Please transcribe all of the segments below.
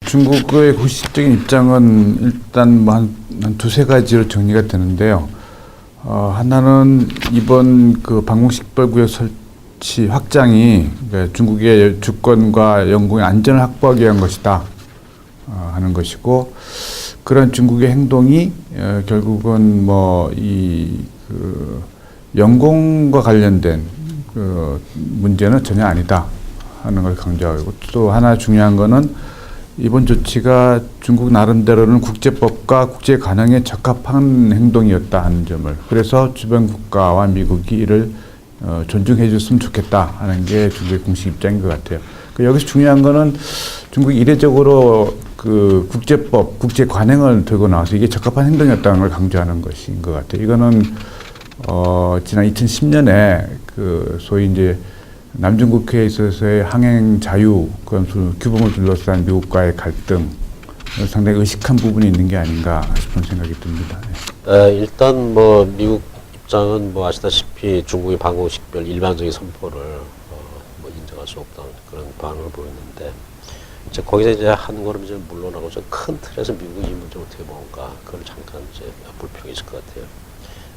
중국의 공식적인 입장은 일단 한 두세 가지로 정리가 되는데요. 하나는 이번 그 방공식별구역 설치 확장이 그러니까 중국의 주권과 영공의 안전을 확보하기 위한 것이다 하는 것이고, 그런 중국의 행동이 결국은 뭐 그 영공과 관련된 그 문제는 전혀 아니다 하는 걸 강조하고, 또 하나 중요한 거는 이번 조치가 중국 나름대로는 국제법과 국제 관행에 적합한 행동이었다 하는 점을, 그래서 주변 국가와 미국이 이를 존중해 줬으면 좋겠다 하는 게 중국의 공식 입장인 것 같아요. 여기서 중요한 거는 중국이 이례적으로 그 국제법, 국제 관행을 들고 나와서 이게 적합한 행동이었다는 걸 강조하는 것인 것 같아요. 이거는 지난 2010년에 그 소위 이제 남중국해에 있어서의 항행 자유, 규범을 둘러싼 미국과의 갈등, 상당히 의식한 부분이 있는 게 아닌가 싶은 생각이 듭니다. 일단 뭐 미국 입장은 뭐 아시다시피 중국의 방공식별 일방적인 선포를 뭐 인정할 수 없다는 그런 반응을 보였는데, 이제 거기서 이제 한 걸음 이제 물러나고 큰 틀에서 미국이 이 문제 어떻게 보는가, 그걸 잠깐 이제 불평이 있을 것 같아요.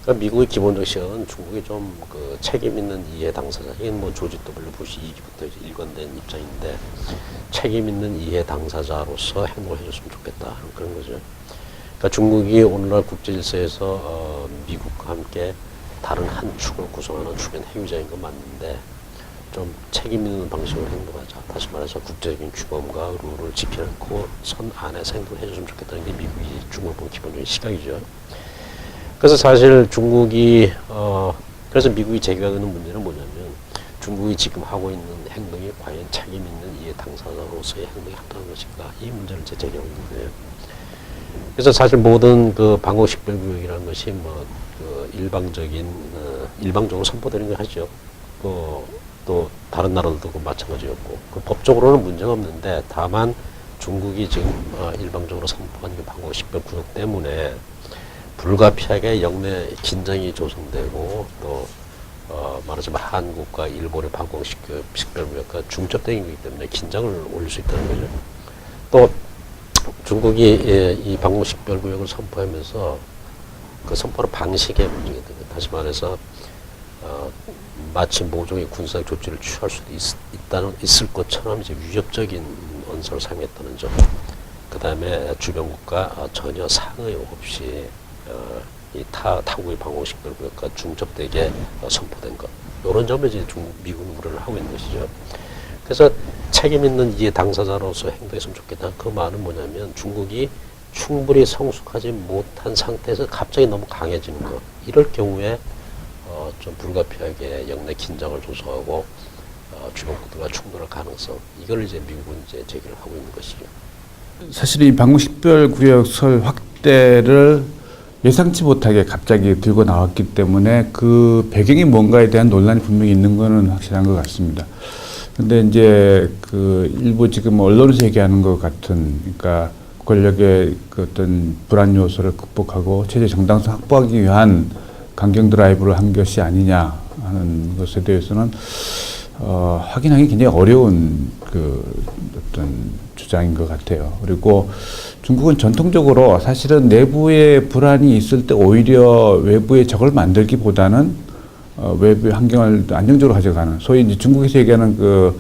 그러니까 미국의 기본적 시각은 중국이 좀 그 책임 있는 이해 당사자, 이게 뭐 조지 W 부시 2기부터 이제 일관된 입장인데, 책임 있는 이해 당사자로서 행동을 해줬으면 좋겠다 그런 거죠. 그러니까 중국이 오늘날 국제 질서에서 미국과 함께 다른 한 축을 구성하는 주변 해유자인 건 맞는데, 좀 책임 있는 방식으로 행동하자. 다시 말해서 국제적인 규범과 룰을 지켜놓고 선 안에서 행동해줬으면 좋겠다는 게 미국이 중국을 본 기본적인 시각이죠. 그래서 사실 중국이 그래서 미국이 제기하고 있는 문제는 뭐냐면, 중국이 지금 하고 있는 행동이 과연 책임 있는 이해 당사자로서의 행동이 합당한 것인가, 이 문제를 이제 제기하고 있는 거예요. 그래서 사실 모든 그 방공식별구역이라는 것이 뭐 그 일방적으로 선포되는 걸 하죠. 또 다른 나라들도 마찬가지였고, 그 법적으로는 문제가 없는데, 다만 중국이 지금 일방적으로 선포한 그 방공식별구역 때문에 불가피하게 영내 긴장이 조성되고, 또 말하자면 한국과 일본의 방공식별구역과 중첩되기 때문에 긴장을 올릴 수 있다는 거죠. 또 중국이 이 방공식별구역을 선포하면서 그 선포의 방식에 문제가 됩니다. 다시 말해서 마치 모종의 군사적 조치를 취할 수도 있을 것처럼 이제 위협적인 언사를 사용했다는 점. 그 다음에 주변국과 전혀 상의 없이 이 타국의 방공식별구역과 중첩되게 선포된 것. 이런 점에 이제 미국은 우려를 하고 있는 것이죠. 그래서 책임 있는 이해 당사자로서 행동했으면 좋겠다. 그 말은 뭐냐면, 중국이 충분히 성숙하지 못한 상태에서 갑자기 너무 강해지는 것. 이럴 경우에 좀 불가피하게 영내 긴장을 조성하고 주변국들과 충돌할 가능성. 이걸 이제 미국은 이제 제기를 하고 있는 것이죠. 사실 이 방공식별구역 설 확대를 예상치 못하게 갑자기 들고 나왔기 때문에 그 배경이 뭔가에 대한 논란이 분명히 있는 것은 확실한 것 같습니다. 근데 이제 그 일부 지금 언론에서 얘기하는 것 같은, 그러니까 권력의 그 어떤 불안 요소를 극복하고 체제 정당성 확보하기 위한 강경 드라이브를 한 것이 아니냐 하는 것에 대해서는 확인하기 굉장히 어려운 그 어떤 주장인 것 같아요. 그리고 중국은 전통적으로 사실은 내부에 불안이 있을 때 오히려 외부의 적을 만들기보다는 외부의 환경을 안정적으로 가져가는, 소위 이제 중국에서 얘기하는 그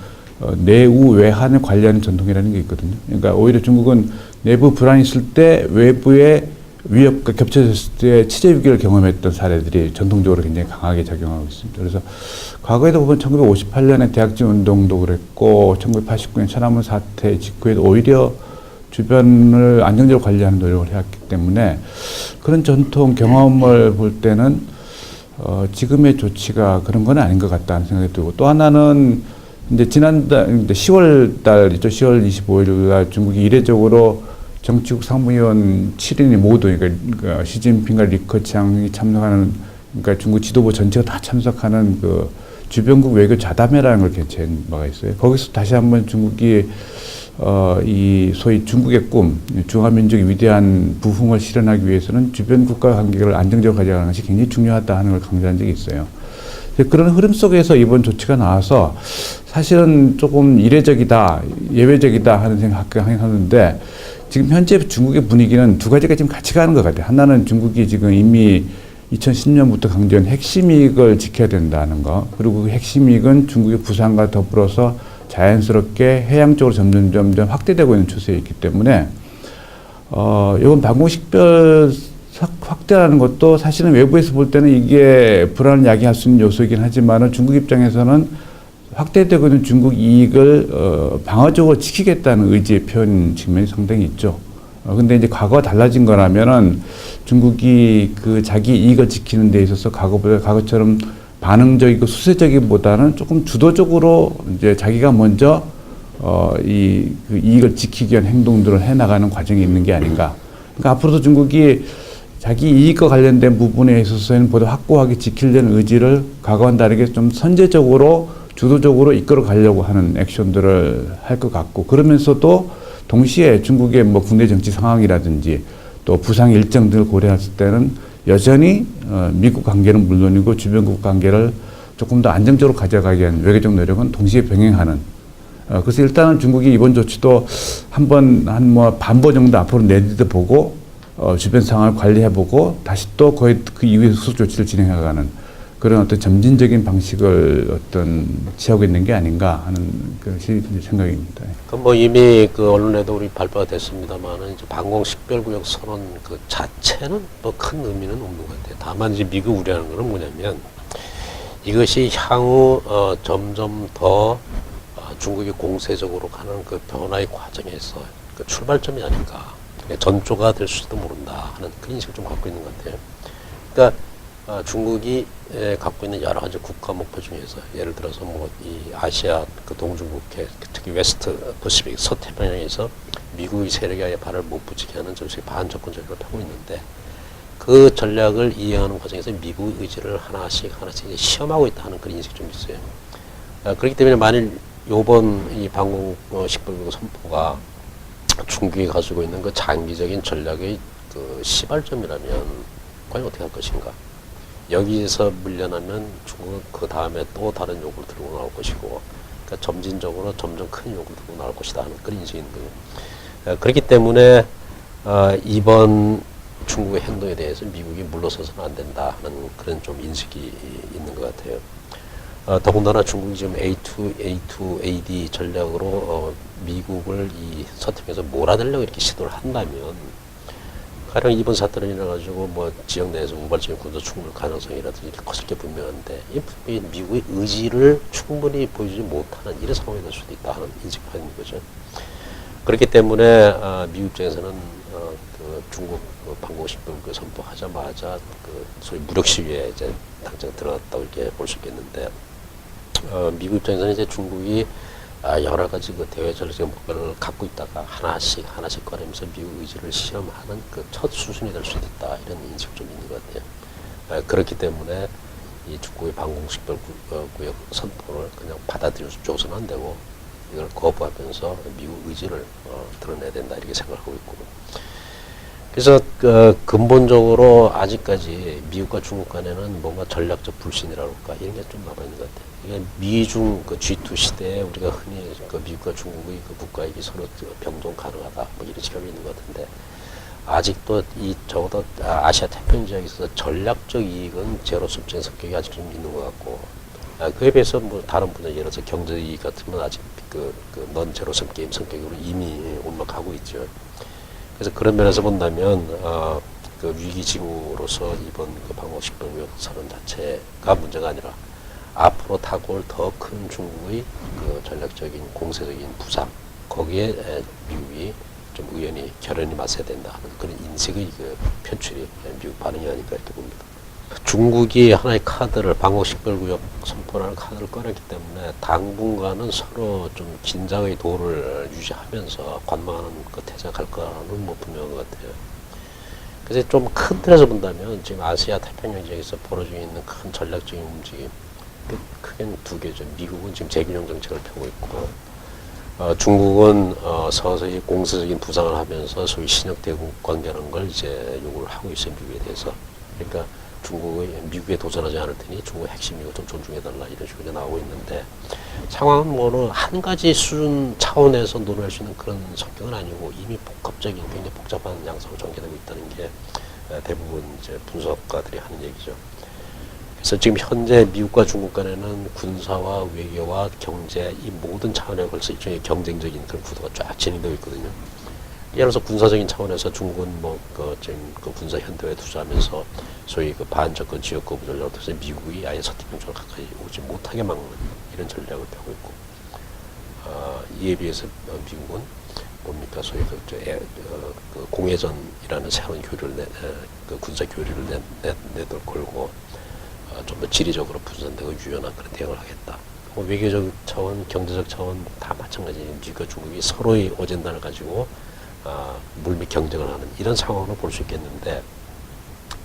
내우 외환을 관리하는 전통이라는 게 있거든요. 그러니까 오히려 중국은 내부 불안이 있을 때 외부의 위협과 겹쳐졌을 때 치재 위기를 경험했던 사례들이 전통적으로 굉장히 강하게 작용하고 있습니다. 그래서 과거에도 보면 1958년에 대학진 운동도 그랬고, 1989년 천안문 사태 직후에도 오히려 주변을 안정적으로 관리하는 노력을 해왔기 때문에, 그런 전통 경험을 볼 때는 지금의 조치가 그런 건 아닌 것 같다는 생각이 들고, 또 하나는 이제 지난달 10월 달이죠. 10월 25일 날 중국이 이례적으로 정치국 상무위원 7인이 모두, 그러니까 시진핑과 리커창이 참석하는, 그러니까 중국 지도부 전체가 다 참석하는 그 주변국 외교 자담회라는 걸 개최한 바가 있어요. 거기서 다시 한번 중국이 이 소위 중국의 꿈, 중화민족의 위대한 부흥을 실현하기 위해서는 주변 국가 관계를 안정적으로 가져가는 것이 굉장히 중요하다 하는 걸 강조한 적이 있어요. 그런 흐름 속에서 이번 조치가 나와서 사실은 조금 이례적이다, 예외적이다 하는 생각하는데 지금 현재 중국의 분위기는 두 가지가 지금 같이 가는 것 같아요. 하나는 중국이 지금 이미 2010년부터 강조한 핵심 이익을 지켜야 된다는 거. 그리고 그 핵심 이익은 중국의 부상과 더불어서 자연스럽게 해양 쪽으로 점점 확대되고 있는 추세에 있기 때문에 이번 방공식별 확대라는 것도 사실은 외부에서 볼 때는 이게 불안을 야기할 수 있는 요소이긴 하지만은 중국 입장에서는 확대되고 있는 중국 이익을 방어적으로 지키겠다는 의지의 표현 측면이 상당히 있죠. 근데 이제 과거와 달라진 거라면은 중국이 그 자기 이익을 지키는 데 있어서 과거처럼 반응적이고 수세적이보다는 조금 주도적으로 이제 자기가 먼저 그 이익을 지키기 위한 행동들을 해 나가는 과정이 있는 게 아닌가. 그러니까 앞으로도 중국이 자기 이익과 관련된 부분에 있어서는 보다 확고하게 지키려는 의지를 과거와는 다르게 좀 선제적으로 주도적으로 이끌어 가려고 하는 액션들을 할 것 같고, 그러면서도 동시에 중국의 뭐 국내 정치 상황이라든지 또 부상 일정 등을 고려했을 때는 여전히 미국 관계는 물론이고 주변국 관계를 조금 더 안정적으로 가져가기 위한 외교적 노력은 동시에 병행하는. 그래서 일단은 중국이 이번 조치도 한 반보 정도 앞으로 내디뎌 보고 주변 상황을 관리해보고 다시 또 거의 그 이후에 후속 조치를 진행해가는 그런 어떤 점진적인 방식을 취하고 있는 게 아닌가 하는 것이 생각입니다. 그럼 뭐 이미 그 언론에도 우리 발표가 됐습니다만은 이제 방공식별구역 선언 그 자체는 뭐 큰 의미는 없는 것 같아요. 다만 이제 미국 우려하는 거는 뭐냐면 이것이 향후 점점 더 중국이 공세적으로 가는 그 변화의 과정에서 그 출발점이 아닌가, 전조가 될 수도 모른다 하는 그런 인식을 좀 갖고 있는 것 같아요. 그러니까 중국이 갖고 있는 여러 가지 국가 목표 중에서 예를 들어서 뭐 이 아시아 그 동중국해 특히 웨스트 퍼시픽 서태평양에서 미국의 세력에 아예 발을 못 붙이게 하는 정식 반접근 전략을 펴고 있는데 그 전략을 이해하는 과정에서 미국의 의지를 하나씩 이제 시험하고 있다는 그런 인식이 좀 있어요. 그렇기 때문에 만일 요번 이 방공식별구역 선포가 중국이 가지고 있는 그 장기적인 전략의 그 시발점이라면 과연 어떻게 할 것인가? 여기에서 물려나면 중국은 그 다음에 또 다른 요구를 들고 나올 것이고, 그러니까 점진적으로 점점 큰 요구를 들고 나올 것이다 하는 그런 인식이 있는 거예요. 그렇기 때문에 이번 중국의 행동에 대해서 미국이 물러서서는 안 된다 하는 그런 좀 인식이 있는 것 같아요. 더군다나 중국이 지금 A2AD 전략으로 미국을 이 서팀에서 몰아내려고 이렇게 시도를 한다면, 가령 이번 사태로 인해가지고 뭐 지역 내에서 우발적인 군사 충돌 가능성이라든지 이렇게 커질 게 분명한데, 이 미국의 의지를 충분히 보여주지 못하는 이런 상황이 될 수도 있다 하는 인식이 있는 거죠. 그렇기 때문에 미국 입장에서는 그 중국 방공식별구역 선포하자마자 그 소위 무력 시위에 이제 당장 들어갔다고 이렇게 볼 수 있겠는데, 미국 입장에서는 이제 중국이 여러 가지 그 대외 전략적 목표를 갖고 있다가 하나씩 꺼내면서 미국 의지를 시험하는 그 첫 수순이 될 수도 있다 이런 인식이 좀 있는 것 같아요. 그렇기 때문에 이 중국의 방공식별구역 선포를 그냥 받아들여줘서는 안 되고 이걸 거부하면서 미국 의지를 드러내야 된다 이렇게 생각하고 있고, 그래서 근본적으로 아직까지 미국과 중국 간에는 뭔가 전략적 불신이라고 할까 이런 게 좀 남아있는 것 같아요. 이게 미중 그 G2 시대에 우리가 흔히 그 미국과 중국의 그 국가익이 서로 병존 가능하다 뭐 이런 시각이 있는 것 같은데, 아직도 이 적어도 아시아 태평양 지역에 있어서 전략적 이익은 제로섬적인 성격이 아직 좀 있는 것 같고, 그에 비해서 뭐 다른 분야 예를 들어서 경제 이익 같으면 아직 넌 제로섬 게임 성격으로 이미 올라가고 있죠. 그래서 그런 면에서 본다면 그 위기지구로서 이번 그 방공식별구역 선언 자체가 문제가 아니라 앞으로 다가올 더 큰 중국의 그 전략적인 공세적인 부상, 거기에 미국이 좀 의연히 결연히 맞서야 된다 하는 그런 인식의 그 표출이 미국 반응이 아닐까 이렇게 봅니다. 중국이 하나의 카드를 방공식별구역 선포라는 카드를 꺼냈기 때문에 당분간은 서로 좀 긴장의 도를 유지하면서 관망하는 그 태세가 갈 거라는 뭐 분명한 것 같아요. 그래서 좀 큰 틀에서 본다면 지금 아시아 태평양 지역에서 벌어지고 있는 큰 전략적인 움직임, 크게는 두 개죠. 미국은 지금 재균형 정책을 펴고 있고, 중국은 서서히 공세적인 부상을 하면서 소위 신형 대국 관계라는 걸 이제 요구를 하고 있어요, 미국에 대해서. 그러니까 미국에 도전하지 않을 테니 중국 핵심이고 좀 존중해달라 이런 식으로 나오고 있는데 상황은 뭐는 한 가지 수준 차원에서 논의할 수 있는 그런 성격은 아니고 이미 복합적인 굉장히 복잡한 양상으로 전개되고 있다는 게 대부분 이제 분석가들이 하는 얘기죠. 그래서 지금 현재 미국과 중국 간에는 군사와 외교와 경제 이 모든 차원에 벌써 일종의 경쟁적인 그런 구도가 쫙 진행되고 있거든요. 예를 들어서 군사적인 차원에서 중국은 지금 군사 현대화에 투자하면서 소위 반접근 지역 거부 전략을 통해서 미국이 아예 서태평양을 가까이 오지 못하게 막는 이런 전략을 펴고 있고, 이에 비해서 미국은 뭡니까 소위 공해전이라는 새로운 교류를 군사 교류를 내걸고 좀 더 지리적으로 분산되고 유연한 그런 대응을 하겠다. 외교적 차원, 경제적 차원 다 마찬가지. 미국과 중국이 서로의 어젠다를 가지고 물밑 경쟁을 하는 이런 상황으로 볼 수 있겠는데,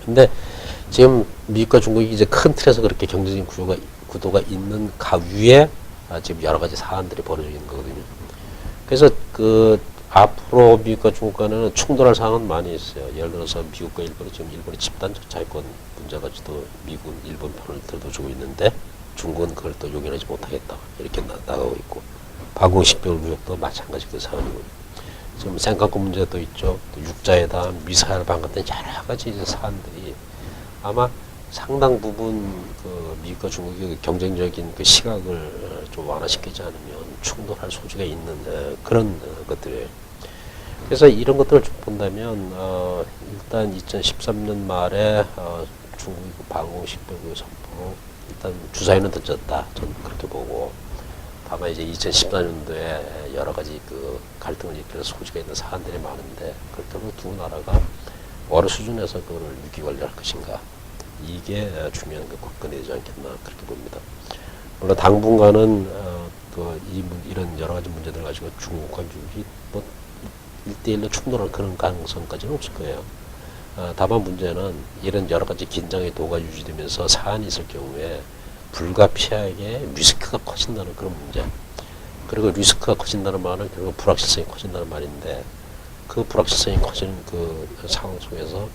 근데 지금 미국과 중국이 이제 큰 틀에서 그렇게 경제적인 구도가 있는 가위에 지금 여러 가지 사안들이 벌어지고 있는 거거든요. 그래서 앞으로 미국과 중국 간에는 충돌할 상황은 많이 있어요. 예를 들어서 미국과 일본이 지금 일본의 집단적 자유권 문제 가지고 미국은 일본 편을 들어주고 있는데 중국은 그걸 또 용인하지 못하겠다 이렇게 나가고 있고, 방공식별 무역도 마찬가지 그 사안이고, 지금 생각권 문제도 있죠. 또 육자회담, 미사일 방 같은 여러 가지 사안들이 아마 상당 부분 미국과 중국의 경쟁적인 시각을 좀 완화시키지 않으면 충돌할 소지가 있는 그런 것들이에요. 그래서 이런 것들을 좀 본다면 일단 2013년 말에 중국이 방공식별구역 선포로 일단 주사위는 던졌다. 저는 그렇게 보고, 다만 이제 2014년도에 여러 가지 갈등을 일으키는 소지가 있는 사안들이 많은데 그렇다고 두 나라가 어느 수준에서 그걸 유기 관리할 것인가, 이게 중요한 관건이 되지 않겠나 그렇게 봅니다. 물론 당분간은 이런 여러 가지 문제들 가지고 중국과 미국이 1대1로 충돌할 그런 가능성까지는 없을 거예요. 다만 문제는 이런 여러 가지 긴장의 도가 유지되면서 사안이 있을 경우에 불가피하게 리스크가 커진다는 그런 문제. 그리고 리스크가 커진다는 말은 결국 불확실성이 커진다는 말인데, 그 불확실성이 커지는 그 상황 속에서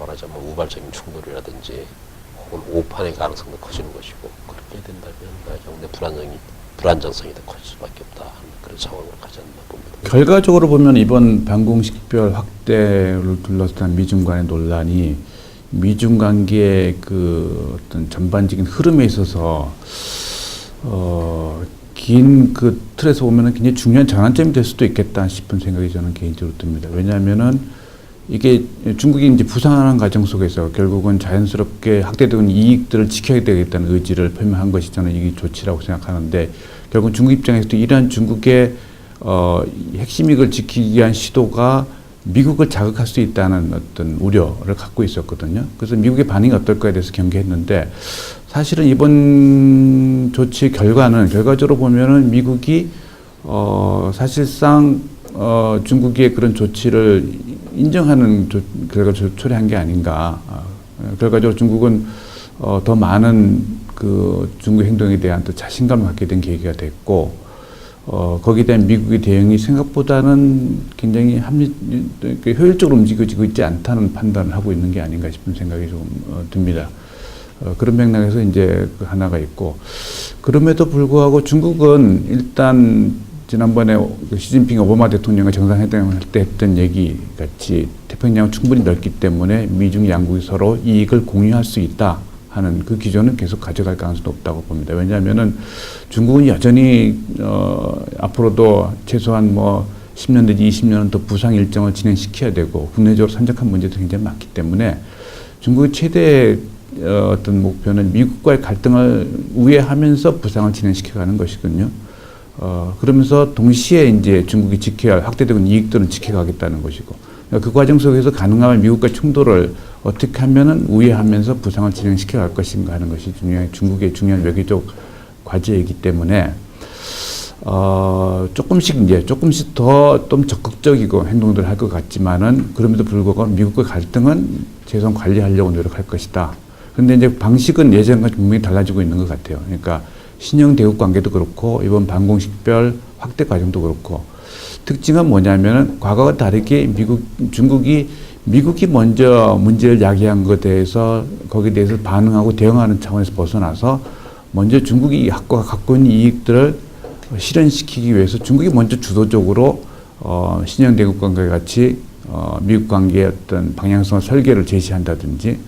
말하자면 우발적인 충돌이라든지 혹은 오판의 가능성도 커지는 것이고, 그렇게 된다면 경제 불안정성이 더 커질 수밖에 없다 하는 그런 상황을 가지 않나 봅니다. 결과적으로 보면 이번 방공식별 확대를 둘러싼 미중 간의 논란이 미중 관계의 어떤 전반적인 흐름에 있어서 긴 틀에서 보면은 굉장히 중요한 전환점이 될 수도 있겠다 싶은 생각이 저는 개인적으로 듭니다. 왜냐하면은 이게 중국이 이제 부상하는 과정 속에서 결국은 자연스럽게 확대되는 이익들을 지켜야 되겠다는 의지를 표명한 것이 저는 이게 조치라고 생각하는데, 결국 중국 입장에서도 이러한 중국의 핵심 이익을 지키기 위한 시도가 미국을 자극할 수 있다는 어떤 우려를 갖고 있었거든요. 그래서 미국의 반응이 어떨까에 대해서 경계했는데, 사실은 이번 조치의 결과적으로 보면은 미국이 사실상 중국의 그런 조치를 인정하는 결과를 초래한 게 아닌가. 결과적으로 중국은 더 많은 중국 행동에 대한 또 자신감을 갖게 된 계기가 됐고, 거기에 대한 미국의 대응이 생각보다는 굉장히 효율적으로 움직여지고 있지 않다는 판단을 하고 있는 게 아닌가 싶은 생각이 좀 듭니다. 그런 맥락에서 이제 하나가 있고, 그럼에도 불구하고 중국은 일단 지난번에 시진핑 오바마 대통령과 정상회담을 할 때 했던 얘기 같이 태평양은 충분히 넓기 때문에 미중 양국이 서로 이익을 공유할 수 있다 하는 그 기조는 계속 가져갈 가능성이 높다고 봅니다. 왜냐하면은 중국은 여전히 앞으로도 최소한 10년 내지 20년은 더 부상 일정을 진행시켜야 되고, 국내적으로 산적한 문제도 굉장히 많기 때문에 중국의 최대 어떤 목표는 미국과의 갈등을 우회하면서 부상을 진행시켜가는 것이거든요. 그러면서 동시에 이제 중국이 지켜야 할 확대되고 있는 이익들은 지켜가겠다는 것이고, 그 과정 속에서 가능하면 미국과 충돌을 어떻게 하면은 우회하면서 부상을 진행시켜 갈 것인가 하는 것이 중국의 중요한 외교적 과제이기 때문에, 조금씩 더 좀 적극적이고 행동들을 할 것 같지만은, 그럼에도 불구하고 미국과 갈등은 최소한 관리하려고 노력할 것이다. 그런데 이제 방식은 예전과 분명히 달라지고 있는 것 같아요. 그러니까 신형 대국 관계도 그렇고 이번 방공식별 확대 과정도 그렇고, 특징은 뭐냐면은 과거와 다르게 중국이 미국이 먼저 문제를 야기한 것에 대해서 거기에 대해서 반응하고 대응하는 차원에서 벗어나서 먼저 중국이 갖고 있는 이익들을 실현시키기 위해서 중국이 먼저 주도적으로 신형 대국 관계 같이 미국 관계의 어떤 방향성을 설계를 제시한다든지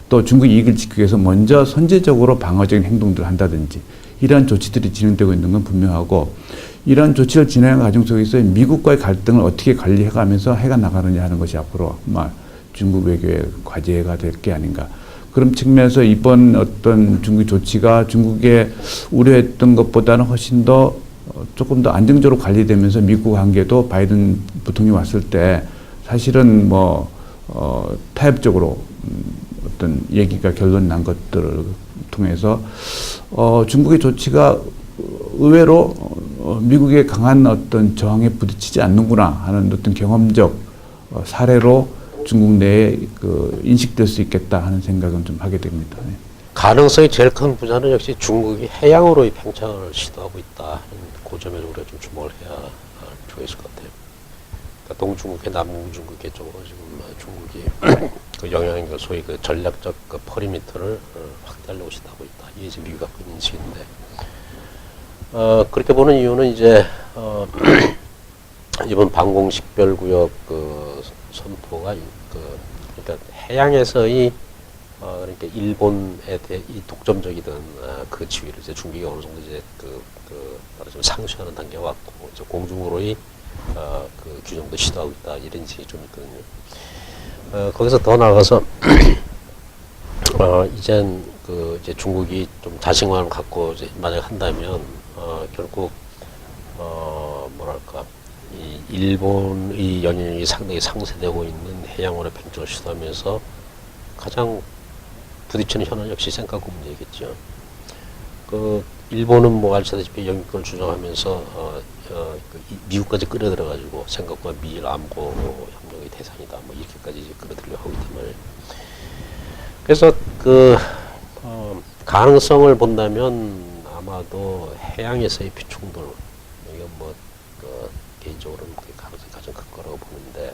또 중국 이익을 지키기 위해서 먼저 선제적으로 방어적인 행동들을 한다든지 이러한 조치들이 진행되고 있는 건 분명하고 이러한 조치를 진행하는 과정 속에서 미국과의 갈등을 어떻게 관리해가면서 해가 나가느냐 하는 것이 앞으로 아마 중국 외교의 과제가 될 게 아닌가. 그런 측면에서 이번 어떤 중국 조치가 중국의 우려했던 것보다는 훨씬 더 조금 더 안정적으로 관리되면서 미국 관계도 바이든 부통령이 왔을 때 사실은 타협적으로 어떤 얘기가 결론 난 것들을 통해서 중국의 조치가 의외로 미국의 강한 어떤 저항에 부딪히지 않는구나 하는 어떤 경험적 사례로 중국 내에 인식될 수 있겠다 하는 생각은 좀 하게 됩니다. 네. 가능성이 제일 큰 분야는 역시 중국이 해양으로의 팽창을 시도하고 있다 하는 그 점에 우리가 좀 주목을 해야 좋겠을 것 같아요. 그러니까 동중국해, 남중국해 쪽으로 지금 중국이 그 영향력, 소위 그 전략적 그 퍼리미터를 확대하려고 시도하고 있다. 이게 지금 미국이 갖고 있는 인식인데, 그렇게 보는 이유는 이제 이번 방공식별구역 그 선포가 그러니까 해양에서의 그러니까 일본에 대해 이 독점적이던 그 지위를 이제 중국이 어느 정도 이제 말하자면 상쇄하는 단계에 왔고 이제 공중으로의 그 규정도 시도하고 있다 이런 인식이 좀 있거든요. 거기서 더 나아가서 이젠 이제 중국이 좀 자신감을 갖고 이제 만약 한다면 결국 뭐랄까 이 일본의 영향력이 상당히 상쇄되고 있는 해양으로 팽창을 시도하면서 가장 부딪히는 현안은 역시 센카쿠 문제겠죠. 일본은 아시다시피 영유권을 주장하면서 미국까지 끌어들여가지고 센카쿠가 미일 안보 협력의 대상이다 이렇게까지 이제 끌어들여 하고 있단 말이에요. 그래서 가능성을 본다면 아마도 해양에서의 비충돌 이건 개인적으로는 그 가능성이 가장 큰 거라고 보는데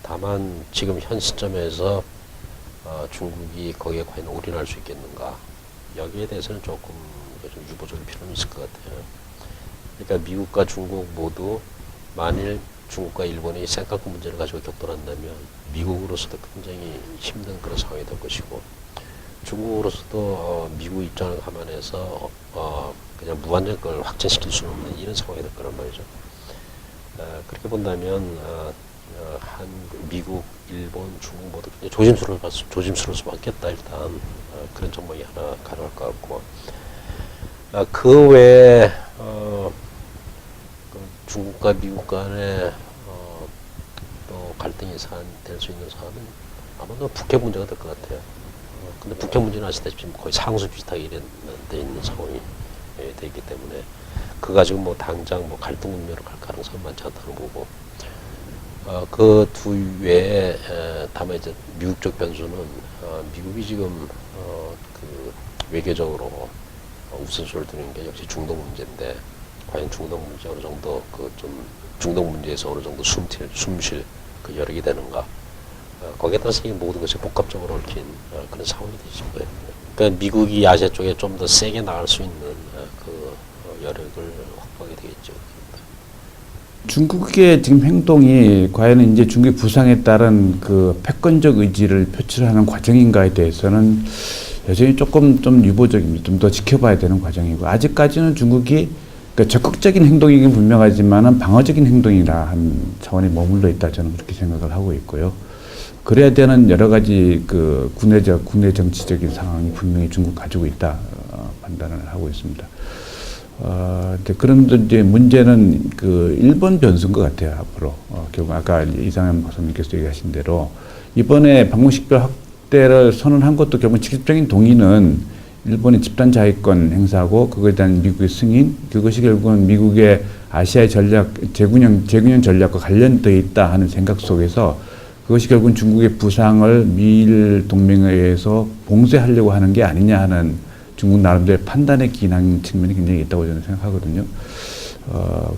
다만 지금 현 시점에서 중국이 거기에 과연 올인할 수 있겠는가 여기에 대해서는 조금 좀 유보적인 필요는 있을 것 같아요. 그러니까 미국과 중국 모두 만일 중국과 일본이 센카쿠 문제를 가지고 격돌한다면 미국으로서도 굉장히 힘든 그런 상황이 될 것이고 중국으로서도 미국 입장을 감안해서 그냥 무한정 그걸 확전시킬 수는 없는 이런 상황이 될 거란 말이죠. 그렇게 본다면 미국, 일본, 중국 모두 조심스러울 수밖에 없다 일단 그런 전망이 하나 가능할 것 같고 그 외에 중국과 미국 간에 또 갈등이 될 수 있는 사안은 아마도 북핵 문제가 될 것 같아요. 근데 북핵 문제는 아시다시피 거의 상수 비슷하게 돼 있는 상황이 돼 있기 때문에 그거 가지고 당장 갈등 국면으로 갈 가능성은 많지 않다는 거고 그 두 외에 다만 이제 미국 쪽 변수는 미국이 지금 외교적으로 우선순위를 두는 게 역시 중동 문제인데 과연 중동 문제 어느 정도 중동 문제에서 어느 정도 숨쉴 그 여력이 되는가 거기에 따라서 이 모든 것이 복합적으로 얽힌 그런 상황이 되실 거예요. 그러니까 미국이 아시아 쪽에 좀 더 세게 나갈 수 있는 여력을 확보하게 되겠죠. 중국의 지금 행동이 과연 이제 중국의 부상에 따른 그 패권적 의지를 표출하는 과정인가에 대해서는 여전히 조금 좀 유보적입니다. 좀 더 지켜봐야 되는 과정이고 아직까지는 중국이 그러니까 적극적인 행동이긴 분명하지만은 방어적인 행동이라 한 차원에 머물러 있다 저는 그렇게 생각을 하고 있고요. 그래야 되는 여러 가지 국내 정치적인 상황이 분명히 중국 가지고 있다 판단을 하고 있습니다. 그런데 이제 문제는 일본 변수인 것 같아요 앞으로. 결국 아까 이상현 박사님께서 얘기하신 대로 이번에 방공식별 확대를 선언한 것도 결국 직접적인 동의는 일본의 집단 자위권 행사하고 그거에 대한 미국의 승인 그것이 결국은 미국의 아시아의 재균형 전략과 관련되어 있다 하는 생각 속에서 그것이 결국은 중국의 부상을 미일 동맹에 의해서 봉쇄하려고 하는 게 아니냐 하는 중국 나름대로의 판단에 기인한 측면이 굉장히 있다고 저는 생각하거든요.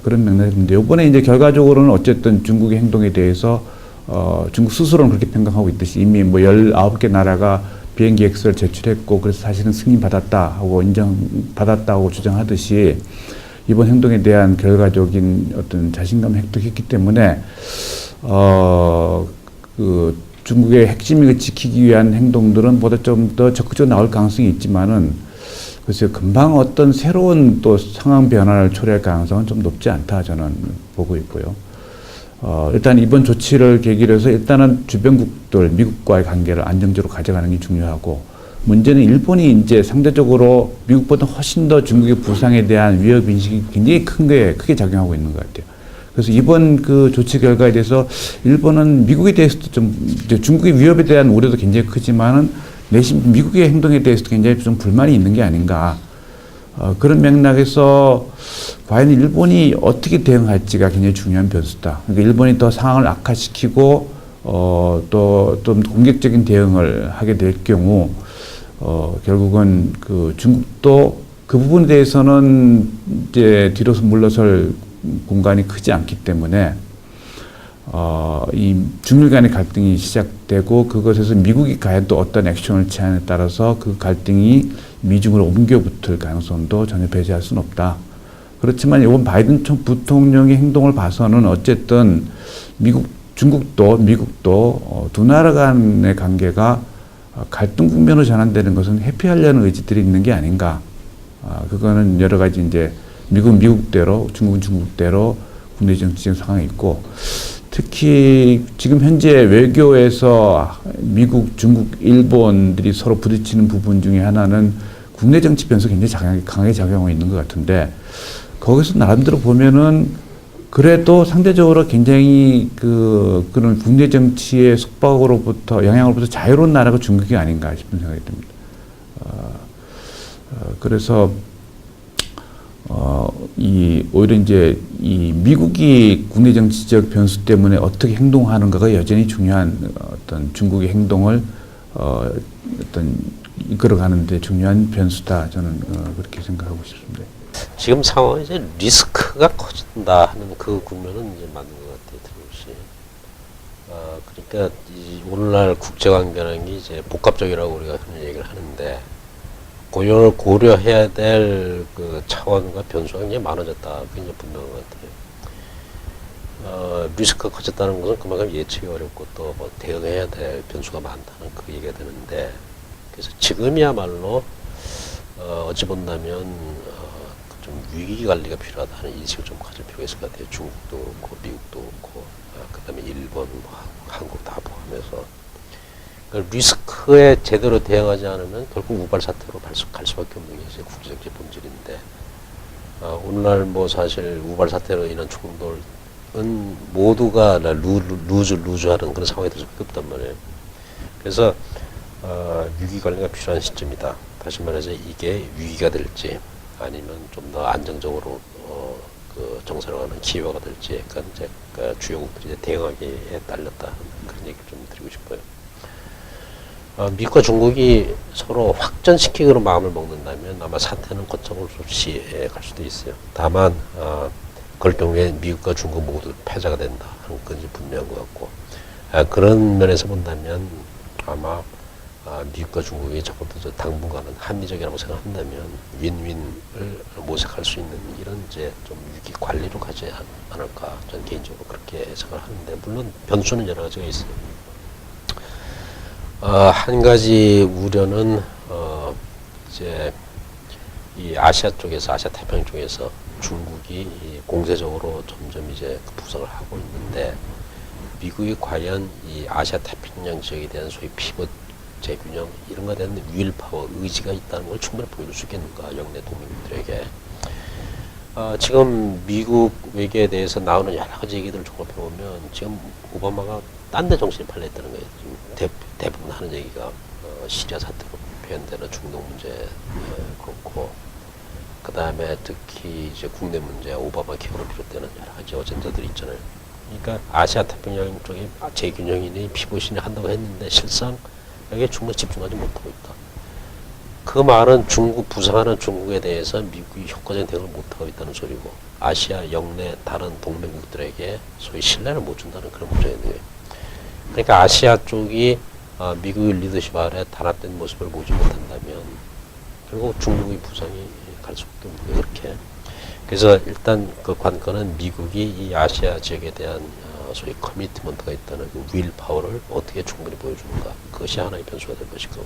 그런 맥락인데 이번에 이제 결과적으로는 어쨌든 중국의 행동에 대해서 중국 스스로는 그렇게 평가하고 있듯이 이미 뭐 19개 나라가 비행 계획서를 제출했고 그래서 사실은 승인받았다 하고 인정받았다고 주장하듯이 이번 행동에 대한 결과적인 어떤 자신감을 획득했기 때문에 그 중국의 핵심을 지키기 위한 행동들은 보다 좀 더 적극적으로 나올 가능성이 있지만은 글쎄요, 금방 어떤 새로운 또 상황 변화를 초래할 가능성은 좀 높지 않다 저는 보고 있고요. 일단 이번 조치를 계기로 해서 일단은 주변국들, 미국과의 관계를 안정적으로 가져가는 게 중요하고, 문제는 일본이 이제 상대적으로 미국보다 훨씬 더 중국의 부상에 대한 위협 인식이 굉장히 크게 작용하고 있는 것 같아요. 그래서 이번 그 조치 결과에 대해서 일본은 미국에 대해서도 좀 이제 중국의 위협에 대한 우려도 굉장히 크지만은 내심 미국의 행동에 대해서도 굉장히 좀 불만이 있는 게 아닌가. 그런 맥락에서 과연 일본이 어떻게 대응할지가 굉장히 중요한 변수다. 그러니까 일본이 더 상황을 악화시키고 또 좀 공격적인 대응을 하게 될 경우 결국은 그 중국도 그 부분에 대해서는 이제 뒤로서 물러설 공간이 크지 않기 때문에 이 중일 간의 갈등이 시작되고 그것에서 미국이 과연 또 어떤 액션을 취하느냐에 따라서 그 갈등이 미중으로 옮겨 붙을 가능성도 전혀 배제할 수는 없다. 그렇지만 이번 바이든 부통령의 행동을 봐서는 어쨌든 중국도 미국도 두 나라 간의 관계가 갈등 국면으로 전환되는 것은 회피하려는 의지들이 있는 게 아닌가. 그거는 여러 가지 이제 미국은 미국대로 중국은 중국대로 국내 정치적 상황이 있고 특히 지금 현재 외교에서 미국, 중국, 일본들이 서로 부딪히는 부분 중에 하나는 국내 정치 변수가 굉장히 강하게 작용하고 있는 것 같은데 거기서 나름대로 보면은 그래도 상대적으로 굉장히 그런 국내 정치의 속박으로부터 영향으로부터 자유로운 나라가 중국이 아닌가 싶은 생각이 듭니다. 그래서 오히려 이제 이 미국이 국내 정치적 변수 때문에 어떻게 행동하는가가 여전히 중요한 어떤 중국의 행동을 어떤 이끌어가는데 중요한 변수다. 저는 그렇게 생각하고 싶습니다. 지금 상황이 이제 리스크가 커진다 하는 그 국면은 이제 맞는 것 같아요, 틀림없이. 그러니까 오늘날 국제 관계라는 게 이제 복합적이라고 우리가 흔히 얘기를 하는데. 그걸 고려해야 될 그 차원과 변수가 굉장히 많아졌다. 그게 이제 분명한 것 같아요. 리스크가 커졌다는 것은 그만큼 예측이 어렵고 또 뭐 대응해야 될 변수가 많다는 그 얘기가 되는데, 그래서 지금이야말로 어찌 본다면 좀 위기 관리가 필요하다는 인식을 좀 가질 필요가 있을 것 같아요. 중국도 그렇고 미국도 그렇고 그다음에 일본, 한국 다 포함해서. 리스크에 제대로 대응하지 않으면 결국 우발 사태로 갈 수밖에 없는 게 이제 국제정치 본질인데, 오늘날 뭐 사실 우발 사태로 인한 충돌은 모두가 루즈하는 그런 상황이 될 수밖에 없단 말이에요. 그래서 위기 관리가 필요한 시점이다. 다시 말해서 이게 위기가 될지 아니면 좀 더 안정적으로 그 정상화하는 기회가 될지, 그러니까 이제 주요국들이 이제 대응하기에 딸렸다 그런 얘기를 좀 드리고 싶어요. 미국과 중국이 서로 확전시키기로 마음을 먹는다면 아마 사태는 걷잡을 수 없이 갈 수도 있어요. 다만 그럴 경우에 미국과 중국 모두 패자가 된다 하는 건지 분명한 것 같고, 그런 면에서 본다면 아마 미국과 중국이 적어도 당분간은 합리적이라고 생각한다면 윈윈을 모색할 수 있는 이런 이제 좀 위기 관리로 가지 않을까, 저는 개인적으로 그렇게 생각을 하는데, 물론 변수는 여러 가지가 있어요. 한 가지 우려는 이제 이 아시아 쪽에서, 아시아 태평양 쪽에서 중국이 공세적으로 점점 이제 부상을 하고 있는데, 미국이 과연 이 아시아 태평양 지역에 대한 소위 피벗 재균형 이런 것에 대한 윌파워, 의지가 있다는 걸 충분히 보여줄 수 있겠는가, 영내 동맹들에게. 지금 미국 외교에 대해서 나오는 여러 가지 얘기들을 종합해보면 지금 오바마가 딴 데 정신이 팔려있다는 거예요. 지금 대부분 하는 얘기가 시리아 사태로 표현되는 중동 문제 그렇고, 그 다음에 특히 이제 국내 문제, 오바마 케어로 비롯되는 여러 가지 어젠다들이 있잖아요. 그러니까 아시아 태평양 쪽에 재균형이니 피보신이 한다고 했는데 실상 여기에 충분히 집중하지 못하고 있다. 그 말은 부상하는 중국에 대해서 미국이 효과적인 대응을 못하고 있다는 소리고, 아시아 영내 다른 동맹국들에게 소위 신뢰를 못 준다는 그런 문제가 있는 거예요. 그러니까 아시아 쪽이 미국의 리더십 아래 단합된 모습을 보지 못한다면 결국 중국의 부상이 갈 수밖에 없는 거예요. 그렇게. 그래서 일단 그 관건은 미국이 이 아시아 지역에 대한 소위 커미트먼트가 있다는 그 윌 파워를 어떻게 충분히 보여주는가. 그것이 하나의 변수가 될 것일 것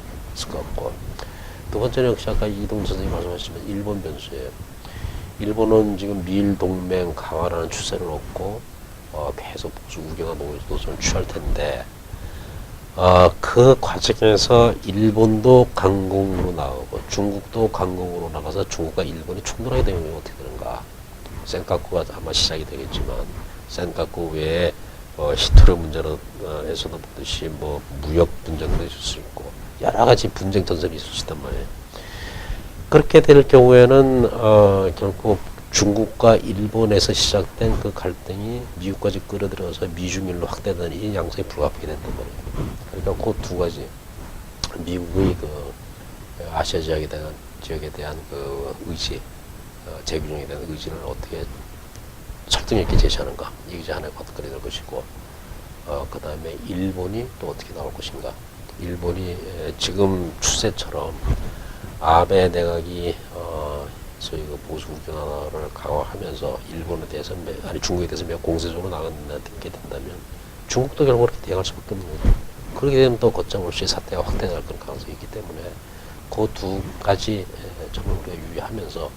같고, 두 번째는 역시 아까 이동 선생님이 말씀하셨지만 일본 변수예요. 일본은 지금 미일 동맹 강화라는 추세를 얻고 계속 보수 우경화 노선을 취할 텐데, 그 과정에서 일본도 강공으로 나오고 중국도 강공으로 나가서 중국과 일본이 충돌하게 되면 어떻게 되는가. 센카쿠가 아마 시작이 되겠지만 센카쿠 외에 시토르 문제로 에서도 보듯이 뭐 무역 분쟁도 있을 수 있고 여러 가지 분쟁 전선이 있을 수 있단 말이에요. 그렇게 될 경우에는 결국 중국과 일본에서 시작된 그 갈등이 미국까지 끌어들여서 미중일로 확대되는 이 양상이 불가피하게 된단 말이에요. 그러니까 그 두 가지 미국의 그 아시아 지역에 대한 그 의지, 재균형에 대한 의지를 어떻게 설득력 있게 제시하는가, 이게 하나의 관건이 될 것이고, 그 다음에 일본이 또 어떻게 나올 것인가. 일본이 지금 추세처럼 아베 내각이 소위 그 보수 우경화를 강화하면서 일본에 대해서 아니 중국에 대해서 매우 공세적으로 나가게 된다면 중국도 결국 그렇게 대응할 수밖에 없는 거죠. 그렇게 되면 또 걷잡없이 사태가 확대될 그런 가능성이 있기 때문에 그 두 가지 점을 우리가 유의하면서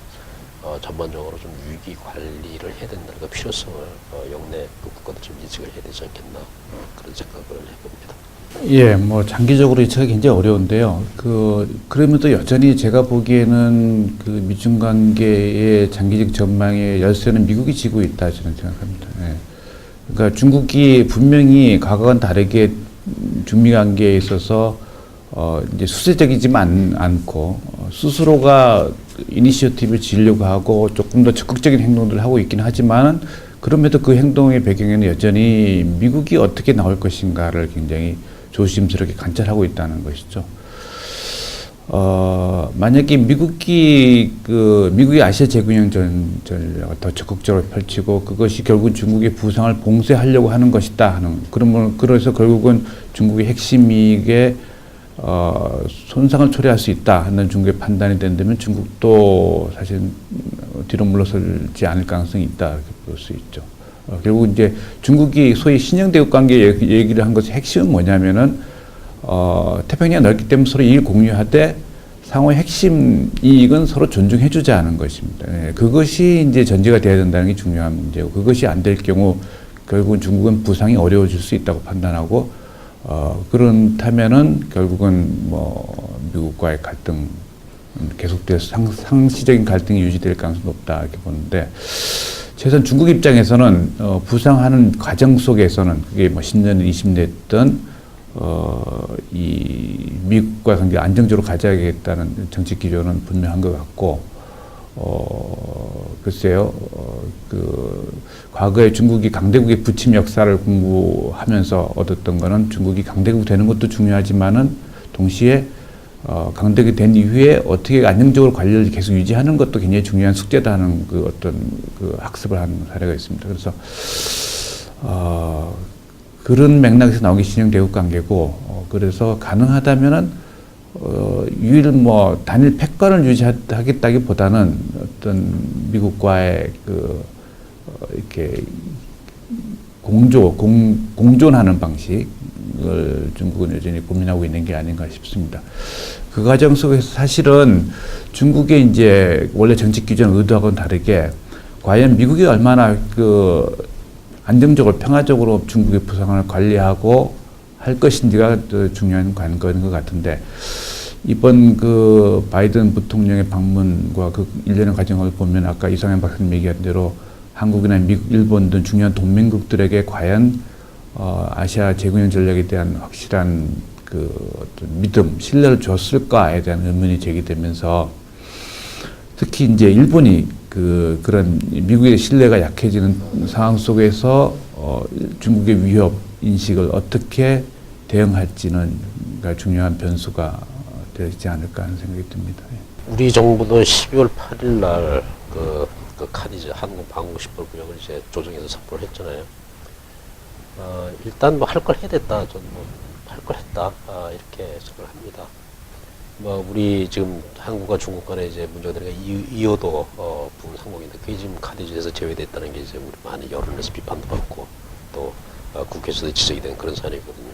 전반적으로 좀 위기 관리를 해야 된다는 그 필요성을 영내 국가도 좀 인식을 해야 되지 않겠나 그런 생각을 해봅니다. 예, 뭐 장기적으로 예측하기 굉장히 어려운데요. 그러면도 여전히 제가 보기에는 그 미중 관계의 장기적 전망의 열쇠는 미국이 지고 있다 저는 생각합니다. 예. 그러니까 중국이 분명히 과거와는 다르게 중미 관계에 있어서 이제 수세적이지만 않고 스스로가 이니시어티브를 지으려고 하고 조금 더 적극적인 행동들을 하고 있긴 하지만 그럼에도 그 행동의 배경에는 여전히 미국이 어떻게 나올 것인가를 굉장히 조심스럽게 관찰하고 있다는 것이죠. 만약에 미국이 아시아 재균형 전략을 더 적극적으로 펼치고 그것이 결국 중국의 부상을 봉쇄하려고 하는 것이다 하는, 그래서 결국은 중국의 핵심 이익에 손상을 초래할 수 있다 하는 중국의 판단이 된다면 중국도 사실 뒤로 물러설지 않을 가능성이 있다 이렇게 볼 수 있죠. 결국 이제 중국이 소위 신형대국 관계 얘기를 한 것의 핵심은 뭐냐면은 태평양이 넓기 때문에 서로 이익을 공유하되 상호의 핵심 이익은 서로 존중해주자 하는 것입니다. 예, 그것이 이제 전제가 돼야 된다는 게 중요한 문제고, 그것이 안 될 경우 결국은 중국은 부상이 어려워질 수 있다고 판단하고, 그렇다면은 결국은 뭐 미국과의 갈등 계속돼서 상시적인 갈등이 유지될 가능성이 높다 이렇게 보는데, 최소한 중국 입장에서는 부상하는 과정 속에서는 그게 뭐 10년, 20년 이 미국과 관계 안정적으로 가져야겠다는 정책 기조는 분명한 것 같고, 글쎄요, 과거에 중국이 강대국의 부침 역사를 공부하면서 얻었던 거는 중국이 강대국 되는 것도 중요하지만은 동시에 강대국이 된 이후에 어떻게 안정적으로 관리를 계속 유지하는 것도 굉장히 중요한 숙제다 하는 학습을 하는 사례가 있습니다. 그래서, 그런 맥락에서 나오기 신형대국 관계고, 그래서 가능하다면은, 단일 패권을 유지하겠다기보다는 어떤 미국과의 이렇게 공존하는 방식을 중국은 여전히 고민하고 있는 게 아닌가 싶습니다. 그 과정 속에서 사실은 중국의 이제 원래 정책 기존 의도하고는 다르게 과연 미국이 얼마나 안정적으로 평화적으로 중국의 부상을 관리하고 할 것인지가 더 중요한 관건인 것 같은데, 이번 바이든 부통령의 방문과 그 일련의 과정을 보면 아까 이상현 박사님 얘기한 대로 한국이나 미국, 일본 등 중요한 동맹국들에게 과연 아시아 재균형 전략에 대한 확실한 어떤 믿음, 신뢰를 줬을까에 대한 의문이 제기되면서, 특히 이제 일본이 그런 미국의 신뢰가 약해지는 상황 속에서 중국의 위협 인식을 어떻게 대응할지는 중요한 변수가 되지 않을까 하는 생각이 듭니다. 우리 정부도 12월 8일 날 카디즈 한국 방공 10월 구역을 이제 조정해서 선포를 했잖아요. 일단 뭐 할 걸 해야 됐다. 전 뭐 할 걸 했다. 이렇게 생각을 합니다. 뭐 우리 지금 한국과 중국 간에 이제 문제가 되는 게 이어도 부분 상공인데 그게 지금 카디지에서 제외됐다는 게 이제 우리 많은 여론에서 비판도 받고 또 국회에서도 지적이 된 그런 사안이거든요.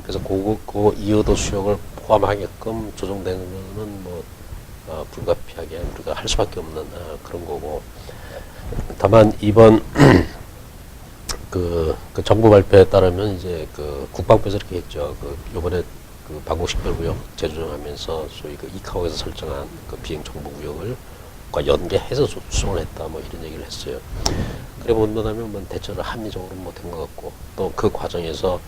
그래서 그 이어도 수역을 포함하게끔 조정되는 뭐 불가피하게 우리가 할 수밖에 없는 그런 거고. 다만 이번 그 정부 발표에 따르면 이제 그 국방부에서 이렇게 했죠. 그 요번에 그 방공식별구역 재조정하면서 소위 그 이카오에서 설정한 그 비행 정보 구역을 연계해서 수정을 했다 뭐 이런 얘기를 했어요. 그래 본다면 뭐 대처를 합리적으로 뭐 된 것 같고 또 그 과정에서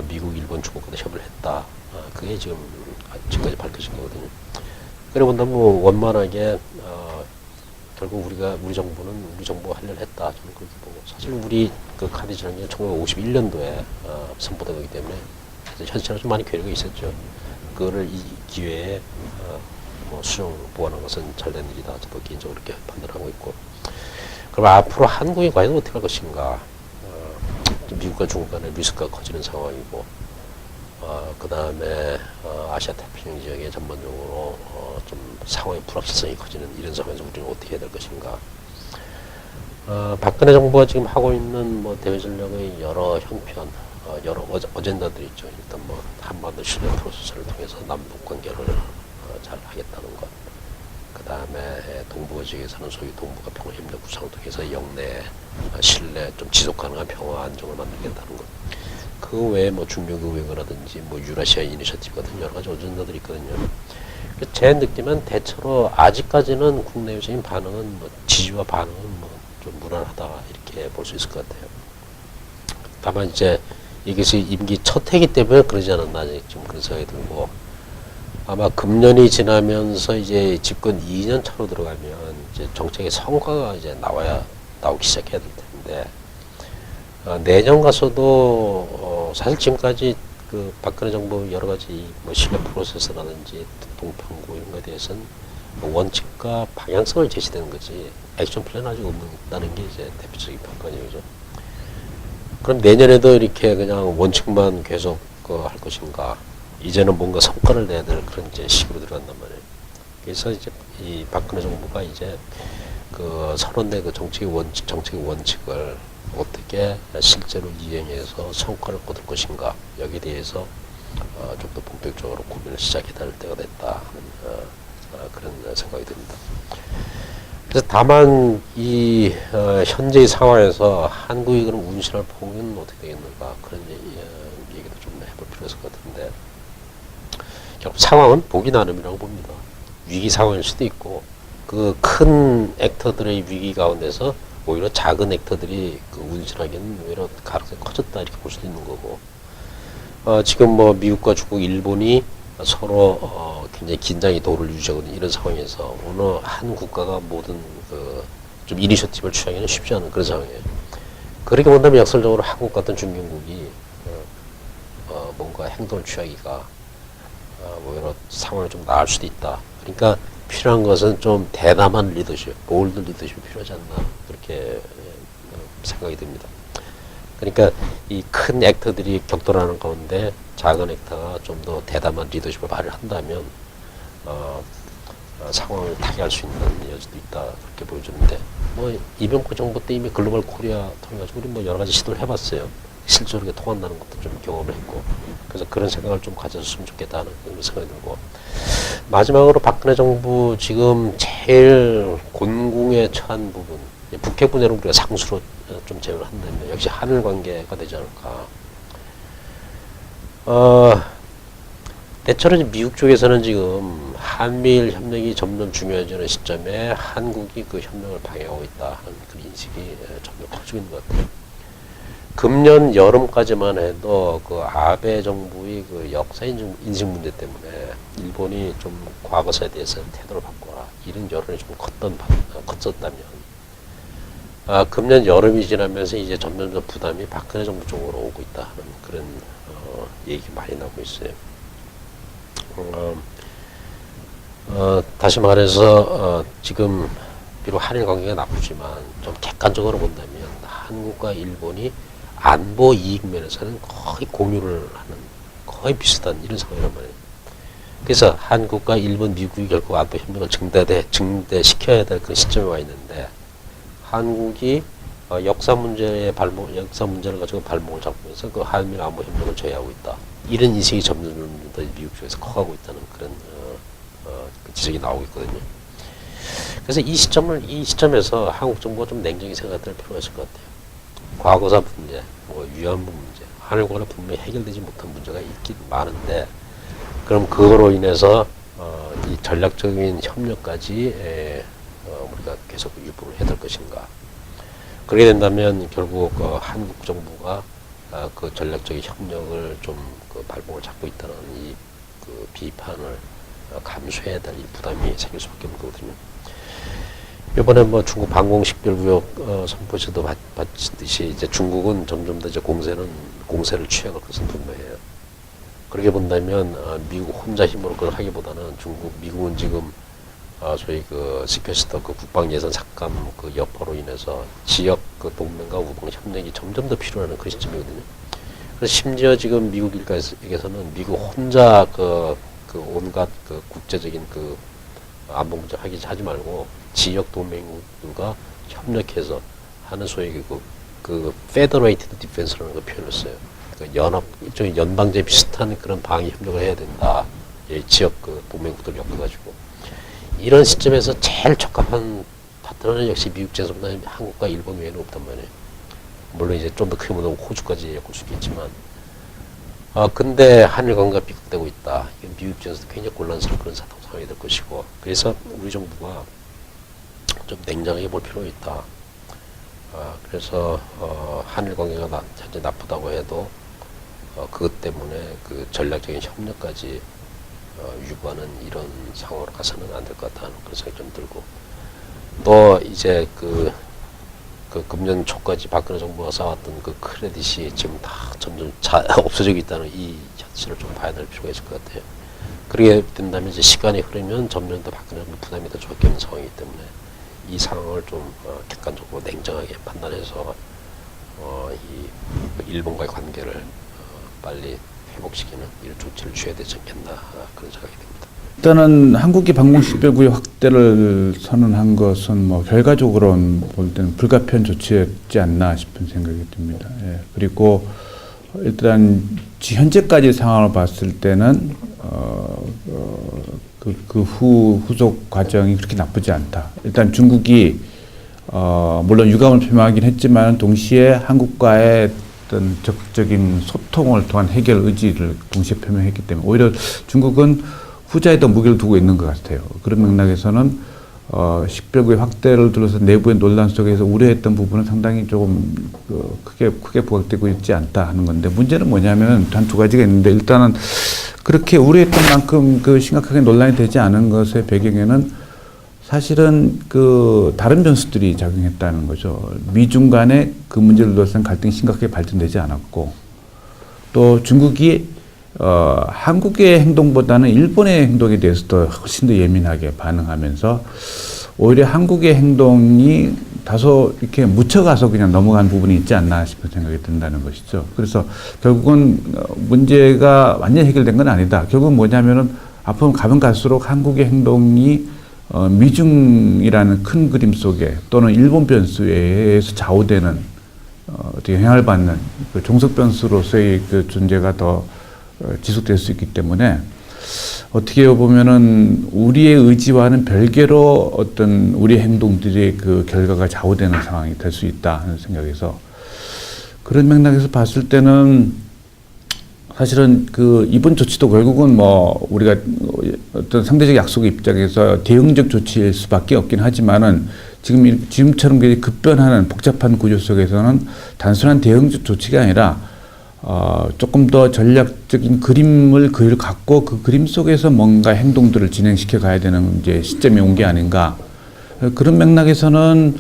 미국, 일본, 중국과도 협의를 했다. 그게 지금까지 밝혀진 거거든요. 그래 본다면 뭐 원만하게 결국 우리 정부는 우리 정부가 할 일을 했다. 저는 그렇게 보고 사실 우리 그 카디지라는 게 1951년도에 선포된 거기 때문에 현실에 좀 많이 괴리가 있었죠. 그거를 이 기회에 뭐 수정 보완한 것은 잘된 일이다. 저도 개인적으로 그렇게 판단하고 있고. 그럼 앞으로 한국이 과연 어떻게 할 것인가? 미국과 중국 간의 리스크가 커지는 상황이고, 그 다음에 아시아 태평양 지역에 전반적으로 좀 상황의 불확실성이 커지는 이런 상황에서 우리는 어떻게 해야 될 것인가? 박근혜 정부가 지금 하고 있는 뭐 대외 전략의 여러 형편, 여러 어젠다들이 있죠. 일단 뭐 한반도 신뢰 프로세스를 통해서 남북 관계를 잘 하겠다는 것. 그 다음에 동북아 지역에서는 소위 동북아 평화협력 구상을 통해서 영내 신뢰, 좀 지속 가능한 평화 안정을 만들겠다는 것. 그 외에 뭐 중명의회라든지 뭐 유라시아 이니셔티브 같은 여러 가지 어젠다들이 있거든요. 제 느낌은 대체로 아직까지는 국내외적인 반응은 뭐 지지와 반응은 뭐 좀 무난하다 이렇게 볼 수 있을 것 같아요. 다만 이제 이것이 임기 첫 해기 때문에 그러지 않았나 좀 그런 생각이 들고 아마 금년이 지나면서 이제 집권 2년 차로 들어가면 이제 정책의 성과가 이제 나오기 시작해야 될 텐데 내년 가서도 사실 지금까지 그 박근혜 정부 여러 가지 뭐 신뢰 프로세스라든지 동평구 이런 거에 대해서는 원칙과 방향성을 제시되는 거지 액션 플랜 아직 없다는 게 이제 대표적인 평가죠. 그럼 내년에도 이렇게 그냥 원칙만 계속 할 것인가? 이제는 뭔가 성과를 내야 될 그런 이제 시기로 들어간단 말이에요. 그래서 이제 이 박근혜 정부가 이제 그 서론의 그 정책의 원칙을 어떻게 실제로 이행해서 성과를 거둘 것인가 여기에 대해서 좀 더 본격적으로 고민을 시작해야 될 때가 됐다 하는 그런 생각이 듭니다. 그래서 다만 이 현재의 상황에서 한국이 그런 운신할 폭은 어떻게 되겠는가 그런 얘기도 좀 해볼 필요가 있을 것 같은데 결국 상황은 보기 나름이라고 봅니다. 위기 상황일 수도 있고 그 큰 액터들의 위기 가운데서 오히려 작은 액터들이 그 운신하기는 오히려 가능성이 커졌다 이렇게 볼 수도 있는 거고 지금 뭐 미국과 중국, 일본이 서로 굉장히 긴장이 도를 유지하고 있는 이런 상황에서 어느 한 국가가 모든 좀 이니셔티브를 취하기는 쉽지 않은 그런 상황이에요. 그렇게 본다면 역설적으로 한국 같은 중견국이 뭔가 행동을 취하기가 오히려 상황이 좀 나을 수도 있다. 그러니까 필요한 것은 좀 대담한 리더십, 볼드 리더십이 필요하지 않나 그렇게 생각이 듭니다. 그러니까 이 큰 액터들이 격돌하는 가운데 작은 액터가 좀 더 대담한 리더십을 발휘한다면 상황을 타개할 수 있는 여지도 있다 그렇게 보여주는데 뭐 이명박 정부 때 이미 글로벌 코리아 통해가지고 우리 뭐 여러 가지 시도를 해봤어요. 실제로 통한다는 것도 좀 경험을 했고 그래서 그런 생각을 좀 가졌으면 좋겠다는 그런 생각이 들고 마지막으로 박근혜 정부 지금 제일 곤궁에 처한 부분 북핵 분야로 우리가 상수로 좀 제외를 한다면 역시 한일 관계가 되지 않을까. 대체로 미국 쪽에서는 지금 한미일 협력이 점점 중요해지는 시점에 한국이 그 협력을 방해하고 있다 하는 그 인식이 점점 커지고 있는 것 같아요. 금년 여름까지만 해도 그 아베 정부의 그 역사 인식 문제 때문에 일본이 좀 과거사에 대해서 태도를 바꿔라 이런 여론이 좀 컸었다면 금년 여름이 지나면서 이제 점점 부담이 박근혜 정부 쪽으로 오고 있다 하는 그런 얘기 많이 나오고 있어요. 다시 말해서 지금 비록 한일 관계가 나쁘지만 좀 객관적으로 본다면 한국과 일본이 안보 이익 면에서는 거의 공유를 하는 거의 비슷한 이런 상황이란 말이에요. 그래서 한국과 일본, 미국이 결국 안보 협력을 증대시켜야 될 그런 시점에 와 있는데 한국이 역사 문제를 가지고 발목을 잡으면서 그 한미일 안보 협력을 저해하고 있다. 이런 인식이 점점 더 미국 쪽에서 커가고 있다는 그런 그 지적이 나오고 있거든요. 그래서 이 시점에서 한국 정부가 좀 냉정히 생각할 필요가 있을 것 같아요. 과거사 문제, 위안부 문제, 한일관에 분명히 해결되지 못한 문제가 있긴 많은데, 그럼 그거로 인해서 이 전략적인 협력까지 우리가 계속 유보를 해야 될 것인가? 그렇게 된다면 결국 한국 정부가 그 전략적인 협력을 좀 그 발목을 잡고 있다는 이 그 비판을 감수해야 될 이 부담이 생길 수밖에 없는 거거든요. 이번에 뭐 중국 방공식별구역 선포에서도 봤듯이 이제 중국은 점점 더 이제 공세를 취해갈 것은 분명해요. 그렇게 본다면 미국 혼자 힘으로 그걸 하기보다는 미국은 지금 소위 그 시퀘스터 그 국방 예산 삭감 그 여파로 인해서 지역 그 동맹과 우방 협력이 점점 더 필요한 그 시점이거든요. 그래서 심지어 지금 미국 일각에서는 미국 혼자 그 온갖 그 국제적인 그 안보 문제 하지 말고 지역 동맹국들과 협력해서 하는 소위 그 페더레이티드 디펜스라는 걸 표현을 써요. 그러니까 일종의 연방제 비슷한 그런 방위 협력을 해야 된다. 지역 그 동맹국들 엮어가지고 이런 시점에서 제일 적합한 파트너는 역시 미국 제소보다 한국과 일본 외에는 없단 말이에요. 물론 이제 좀 더 크게 보면 호주까지 엮을 수 있겠지만, 근데 한일 관계가 비극되고 있다. 이건 미국 입장에서도 굉장히 곤란스러운 그런 상황이 될 것이고, 그래서 우리 정부가 좀 냉정하게 볼 필요가 있다. 그래서 한일 관계가 현재 나쁘다고 해도 그것 때문에 그 전략적인 협력까지 유보하는 이런 상황으로 가서는 안 될 것 같다는 그런 생각이 좀 들고, 또 이제 그 금년 초까지 박근혜 정부가 쌓았던 그 크레딧이 지금 다 점점 없어지고 있다는 이 현실을 좀 봐야 될 필요가 있을 것 같아요. 그렇게 된다면 이제 시간이 흐르면 점점 더 박근혜 정부 부담이 더 적게 있는 상황이기 때문에 이 상황을 좀 객관적으로 냉정하게 판단해서 이 일본과의 관계를 빨리 회복시키는 이런 조치를 취해야 되지 않겠나 그런 생각이 듭니다. 일단은 한국이 방공식별구역 확대를 선언한 것은 뭐 결과적으로 볼 때는 불가피한 조치였지 않나 싶은 생각이 듭니다. 예. 그리고 일단 현재까지 상황을 봤을 때는 그 후속 과정이 그렇게 나쁘지 않다. 일단 중국이 물론 유감을 표명하긴 했지만 동시에 한국과의 어떤 적극적인 소통을 통한 해결 의지를 동시에 표명했기 때문에 오히려 중국은 후자에 더 무게를 두고 있는 것 같아요. 그런 맥락에서는 식별구의 확대를 둘러서 내부의 논란 속에서 우려했던 부분은 상당히 조금 크게 부각되고 있지 않다 하는 건데, 문제는 뭐냐면 한 두 가지가 있는데, 일단은 그렇게 우려했던 만큼 그 심각하게 논란이 되지 않은 것의 배경에는 사실은 그 다른 변수들이 작용했다는 거죠. 미중 간의 그 문제를 둘러싼 갈등이 심각하게 발전되지 않았고, 또 중국이 한국의 행동보다는 일본의 행동에 대해서 더 훨씬 더 예민하게 반응하면서 오히려 한국의 행동이 다소 이렇게 묻혀가서 그냥 넘어간 부분이 있지 않나 싶은 생각이 든다는 것이죠. 그래서 결국은 문제가 완전히 해결된 건 아니다. 결국은 뭐냐면은 앞으로 가면 갈수록 한국의 행동이 미중이라는 큰 그림 속에 또는 일본 변수에 의해서 좌우되는 영향을 받는 그 종속 변수로서의 그 존재가 더 지속될 수 있기 때문에 어떻게 보면은 우리의 의지와는 별개로 어떤 우리 행동들의 그 결과가 좌우되는 상황이 될 수 있다 하는 생각에서, 그런 맥락에서 봤을 때는 사실은 그 이번 조치도 결국은 뭐 우리가 어떤 상대적 약속의 입장에서 대응적 조치일 수밖에 없긴 하지만은 지금처럼 급변하는 복잡한 구조 속에서는 단순한 대응적 조치가 아니라 조금 더 전략적인 그림을 갖고 그 그림 속에서 뭔가 행동들을 진행시켜 가야 되는 이제 시점이 온 게 아닌가. 그런 맥락에서는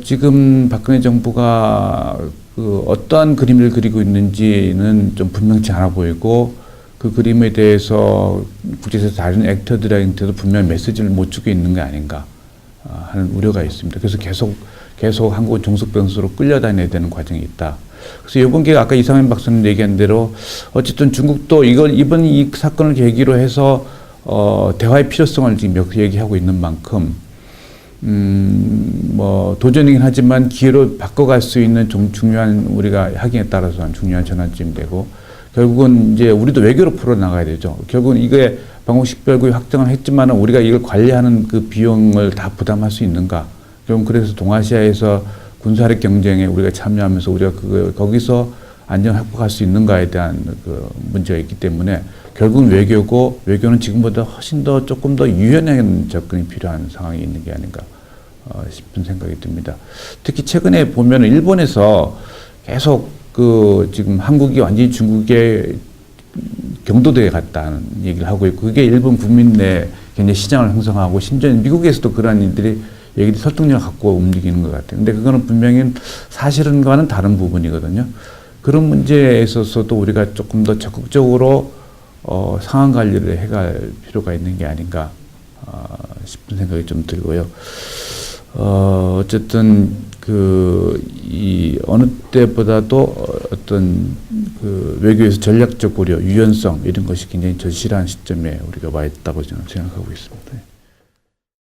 지금 박근혜 정부가 그 어떠한 그림을 그리고 있는지는 좀 분명치 않아 보이고, 그 그림에 대해서 국제에서 다른 액터들한테도 분명히 메시지를 못 주고 있는 게 아닌가 하는 우려가 있습니다. 그래서 계속 계속 한국은 종속 변수로 끌려다녀야 되는 과정이 있다. 그래서 이번 기회에 아까 이상민 박사님 얘기한 대로 어쨌든 중국도 이번 이 사건을 계기로 해서 대화의 필요성을 지금 얘기하고 있는 만큼 뭐 도전이긴 하지만 기회로 바꿔갈 수 있는 좀 중요한 우리가 하기에 따라서는 중요한 전환점이 되고 결국은 이제 우리도 외교로 풀어나가야 되죠. 결국은 이게 방공식별구역 확정을 했지만은 우리가 이걸 관리하는 그 비용을 다 부담할 수 있는가? 그럼 그래서 동아시아에서 군사력 경쟁에 우리가 참여하면서 우리가 거기서 안정을 확보할 수 있는가에 대한 그 문제가 있기 때문에 결국은 외교고 외교는 지금보다 훨씬 더 조금 더 유연한 접근이 필요한 상황이 있는 게 아닌가 싶은 생각이 듭니다. 특히 최근에 보면 일본에서 계속 그 지금 한국이 완전히 중국의 경도대에 갔다는 얘기를 하고 있고 그게 일본 국민 내 굉장히 시장을 형성하고 심지어 미국에서도 그러한 일들이 얘기들이 설득력을 갖고 움직이는 것 같아요. 근데 그거는 분명히 사실은과는 다른 부분이거든요. 그런 문제에 있어서도 우리가 조금 더 적극적으로 상황 관리를 해갈 필요가 있는 게 아닌가 싶은 생각이 좀 들고요. 어쨌든 이 어느 때보다도 어떤 그 외교에서 전략적 고려, 유연성 이런 것이 굉장히 절실한 시점에 우리가 와 있다고 저는 생각하고 있습니다.